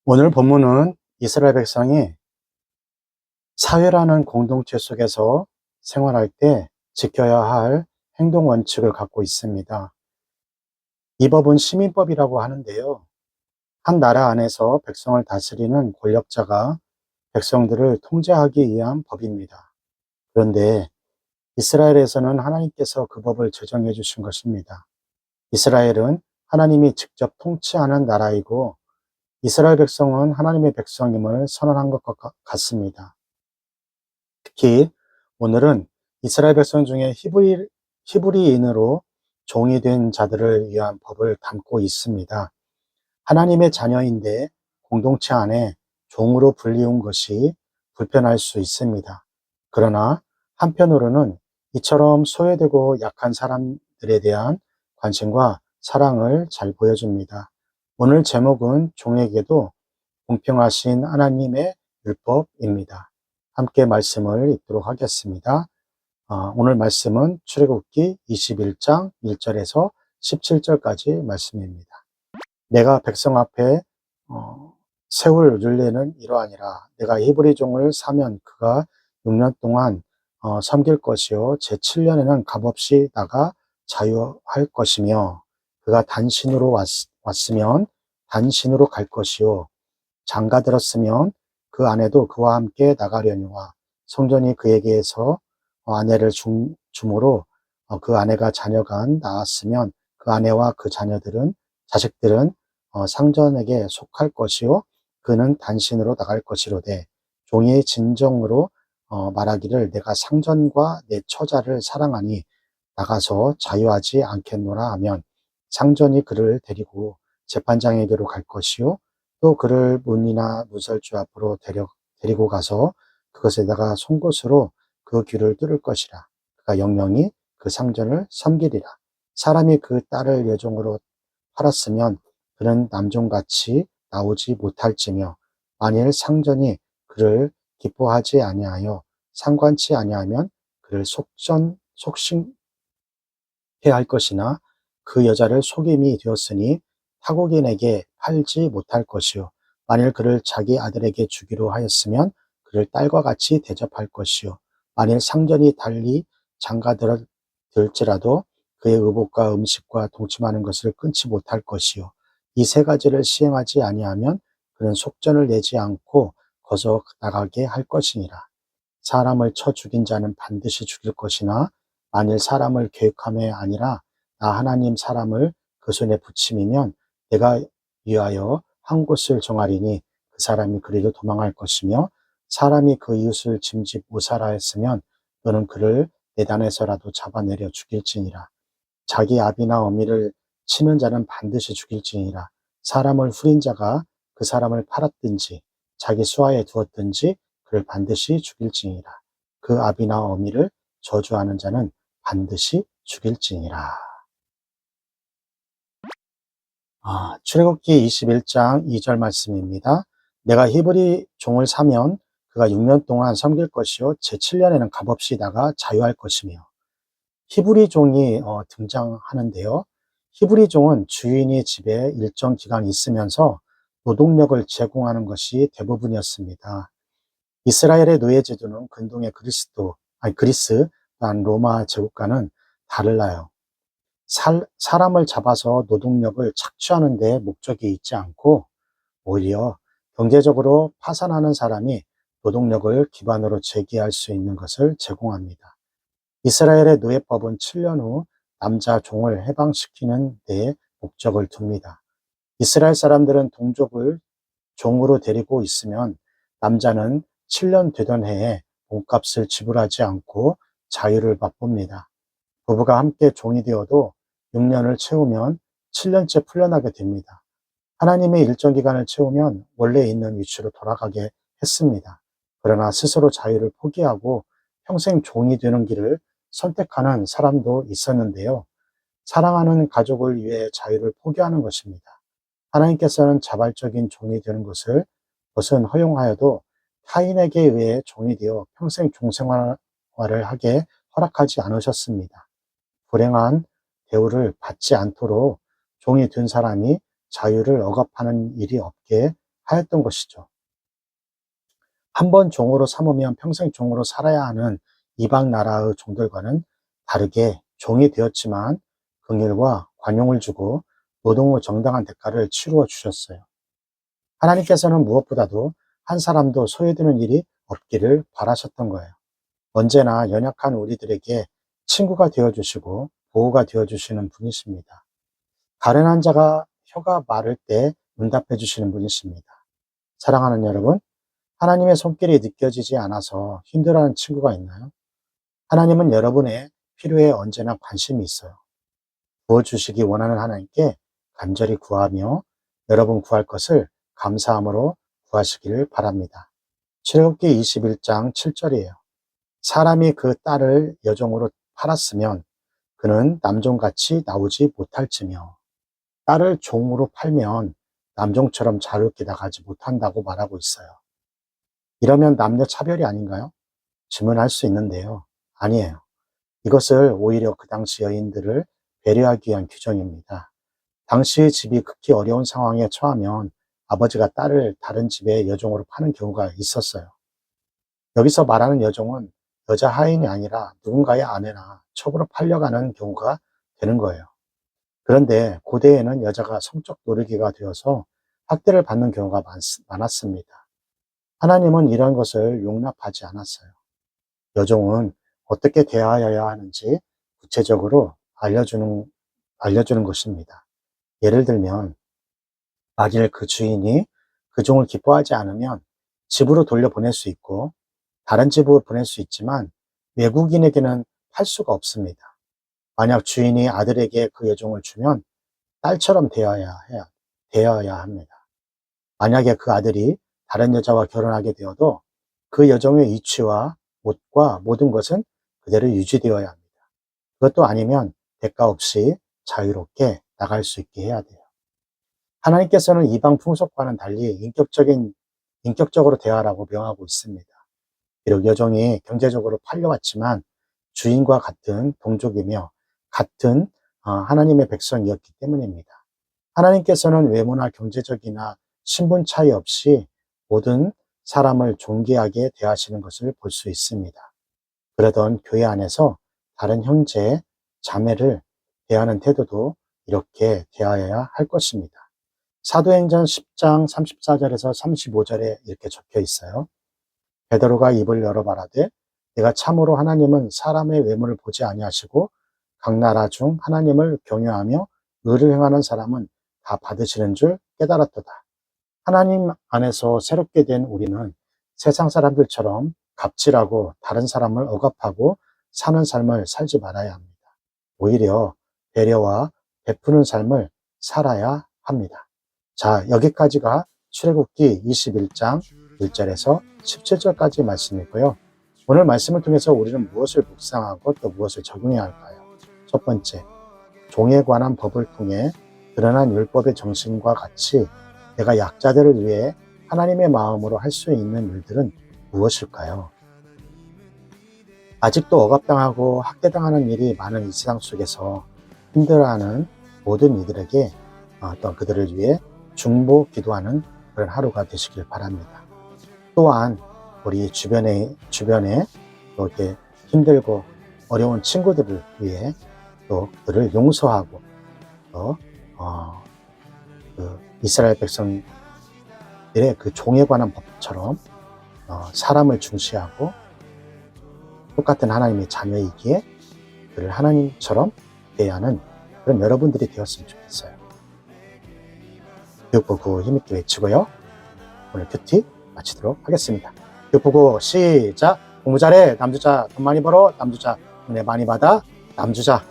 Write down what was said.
오늘 본문은 이스라엘 백성이 사회라는 공동체 속에서 생활할 때 지켜야 할 행동 원칙을 갖고 있습니다. 이 법은 시민법이라고 하는데요. 한 나라 안에서 백성을 다스리는 권력자가 백성들을 통제하기 위한 법입니다. 그런데 이스라엘에서는 하나님께서 그 법을 제정해 주신 것입니다. 이스라엘은 하나님이 직접 통치하는 나라이고 이스라엘 백성은 하나님의 백성임을 선언한 것 같습니다. 특히 오늘은 이스라엘 백성 중에 히브리인으로 종이 된 자들을 위한 법을 담고 있습니다. 하나님의 자녀인데 공동체 안에 종으로 불리운 것이 불편할 수 있습니다. 그러나 한편으로는 이처럼 소외되고 약한 사람들에 대한 관심과 사랑을 잘 보여줍니다. 오늘 제목은 종에게도 공평하신 하나님의 율법입니다. 함께 말씀을 읽도록 하겠습니다. 오늘 말씀은 출애굽기 21장 1절에서 17절까지 말씀입니다. 내가 백성 앞에 세울 율례는 이러하니라. 내가 히브리 종을 사면 그가 6년 동안 섬길 것이요 제7년에는 값없이 나가 자유할 것이며 그가 단신으로 왔으면 단신으로 갈 것이요 장가 들었으면 그 아내도 그와 함께 나가려니와 성전이 그에게서 아내를 주므로 그 아내가 자녀가 낳았으면 그 아내와 그 자식들은 상전에게 속할 것이요 그는 단신으로 나갈 것이로되 종이 진정으로 말하기를 내가 상전과 내 처자를 사랑하니 나가서 자유하지 않겠노라 하면 상전이 그를 데리고 재판장에게로 갈 것이요 또 그를 문이나 문설주 앞으로 데리고 가서 그것에다가 송곳으로 그 귀를 뚫을 것이라. 그가 영영이 그 상전을 섬기리라. 사람이 그 딸을 여종으로 팔았으면 그는 남종같이 나오지 못할지며 만일 상전이 그를 기뻐하지 아니하여 상관치 아니하면 그를 속싱해 할 것이나 그 여자를 속임이 되었으니 타국인에게 팔지 못할 것이요 만일 그를 자기 아들에게 주기로 하였으면 그를 딸과 같이 대접할 것이요 만일 상전이 달리 장가들지라도 그의 의복과 음식과 동침하는 것을 끊지 못할 것이요 이 세 가지를 시행하지 아니하면 그는 속전을 내지 않고 거저 나가게 할 것이니라. 사람을 쳐 죽인 자는 반드시 죽일 것이나 만일 사람을 계획함이 아니라 나 하나님 사람을 그 손에 붙임이면 내가 위하여 한 곳을 정하리니 그 사람이 그리로 도망할 것이며 사람이 그 이웃을 짐짓 못살아 했으면 너는 그를 내단에서라도 잡아내려 죽일지니라. 자기 아비나 어미를 치는 자는 반드시 죽일지니라. 사람을 후린 자가 그 사람을 팔았든지 자기 수하에 두었든지 그를 반드시 죽일지니라. 그 아비나 어미를 저주하는 자는 반드시 죽일지니라. 출애굽기 21장 2절 말씀입니다. 내가 히브리 종을 사면 그가 6년 동안 섬길 것이요 제7년에는 값없이 나가 자유할 것이며 히브리 종이 등장하는데요. 히브리 종은 주인이 집에 일정 기간 있으면서 노동력을 제공하는 것이 대부분이었습니다. 이스라엘의 노예제도는 근동의 그리스, 난 로마 제국과는 달라요. 사람을 잡아서 노동력을 착취하는 데 목적이 있지 않고 오히려 경제적으로 파산하는 사람이 노동력을 기반으로 재기할 수 있는 것을 제공합니다. 이스라엘의 노예법은 7년 후 남자 종을 해방시키는 데 목적을 둡니다. 이스라엘 사람들은 동족을 종으로 데리고 있으면 남자는 7년 되던 해에 몸값을 지불하지 않고 자유를 맛봅니다. 부부가 함께 종이 되어도 6년을 채우면 7년째 풀려나게 됩니다. 하나님의 일정 기간을 채우면 원래 있는 위치로 돌아가게 했습니다. 그러나 스스로 자유를 포기하고 평생 종이 되는 길을 선택하는 사람도 있었는데요. 사랑하는 가족을 위해 자유를 포기하는 것입니다. 하나님께서는 자발적인 종이 되는 것은 허용하여도 타인에게 의해 종이 되어 평생 종생활을 하게 허락하지 않으셨습니다. 불행한 대우를 받지 않도록 종이 된 사람이 자유를 억압하는 일이 없게 하였던 것이죠. 한번 종으로 삼으면 평생 종으로 살아야 하는 이방 나라의 종들과는 다르게 종이 되었지만 긍휼과 관용을 주고 노동의 정당한 대가를 치루어 주셨어요. 하나님께서는 무엇보다도 한 사람도 소외되는 일이 없기를 바라셨던 거예요. 언제나 연약한 우리들에게 친구가 되어주시고 보호가 되어주시는 분이십니다. 가련한 자가 혀가 마를 때 응답해 주시는 분이십니다. 사랑하는 여러분, 하나님의 손길이 느껴지지 않아서 힘들어하는 친구가 있나요? 하나님은 여러분의 필요에 언제나 관심이 있어요. 부어주시기 원하는 하나님께 간절히 구하며 여러분 구할 것을 감사함으로 구하시기를 바랍니다. 출애굽기 21장 7절이에요. 사람이 그 딸을 여종으로 팔았으면 그는 남종같이 나오지 못할지며 딸을 종으로 팔면 남종처럼 자유롭게 나가지 못한다고 말하고 있어요. 이러면 남녀 차별이 아닌가요? 질문할 수 있는데요. 아니에요. 이것을 오히려 그 당시 여인들을 배려하기 위한 규정입니다. 당시의 집이 극히 어려운 상황에 처하면 아버지가 딸을 다른 집에 여종으로 파는 경우가 있었어요. 여기서 말하는 여종은 여자 하인이 아니라 누군가의 아내나 첩으로 팔려가는 경우가 되는 거예요. 그런데 고대에는 여자가 성적 노리개가 되어서 학대를 받는 경우가 많았습니다. 하나님은 이런 것을 용납하지 않았어요. 여종은 어떻게 대하여야 하는지 구체적으로 알려주는 것입니다. 예를 들면 만일 그 주인이 그 종을 기뻐하지 않으면 집으로 돌려보낼 수 있고 다른 집으로 보낼 수 있지만 외국인에게는 팔 수가 없습니다. 만약 주인이 아들에게 그 여종을 주면 딸처럼 대해야 합니다. 만약에 그 아들이 다른 여자와 결혼하게 되어도 그 여종의 위치와 옷과 모든 것은 그대로 유지되어야 합니다. 그것도 아니면 대가 없이 자유롭게 나갈 수 있게 해야 돼요. 하나님께서는 이방 풍속과는 달리 인격적으로 대하라고 명하고 있습니다. 비록 여종이 경제적으로 팔려왔지만 주인과 같은 동족이며 같은 하나님의 백성이었기 때문입니다. 하나님께서는 외모나 경제적이나 신분 차이 없이 모든 사람을 존귀하게 대하시는 것을 볼 수 있습니다. 그러던 교회 안에서 다른 형제, 자매를 대하는 태도도 이렇게 대하여야 할 것입니다. 사도행전 10장 34절에서 35절에 이렇게 적혀 있어요. 베드로가 입을 열어 말하되 내가 참으로 하나님은 사람의 외모를 보지 아니하시고 각 나라 중 하나님을 경외하며 의를 행하는 사람은 다 받으시는 줄 깨달았도다. 하나님 안에서 새롭게 된 우리는 세상 사람들처럼 갑질하고 다른 사람을 억압하고 사는 삶을 살지 말아야 합니다. 오히려 배려와 베푸는 삶을 살아야 합니다. 자, 여기까지가 출애굽기 21장 1절에서 17절까지 말씀이고요. 오늘 말씀을 통해서 우리는 무엇을 묵상하고 또 무엇을 적용해야 할까요? 첫 번째, 종에 관한 법을 통해 드러난 율법의 정신과 같이 내가 약자들을 위해 하나님의 마음으로 할 수 있는 일들은 무엇일까요? 아직도 억압당하고 학대당하는 일이 많은 이 세상 속에서 힘들어하는 모든 이들에게 또 그들을 위해 중보 기도하는 그런 하루가 되시길 바랍니다. 또한 우리 주변에 이렇게 힘들고 어려운 친구들을 위해 또 그들을 용서하고 또 이스라엘 백성들의 그 종에 관한 법처럼 사람을 중시하고 똑같은 하나님의 자녀이기에 그를 하나님처럼 대하는 그런 여러분들이 되었으면 좋겠어요. 교육보고 힘있게 외치고요. 오늘 큐티 마치도록 하겠습니다. 교육보고 시작! 공부 잘해! 남주자 돈 많이 벌어! 남주자 은혜 많이 받아! 남주자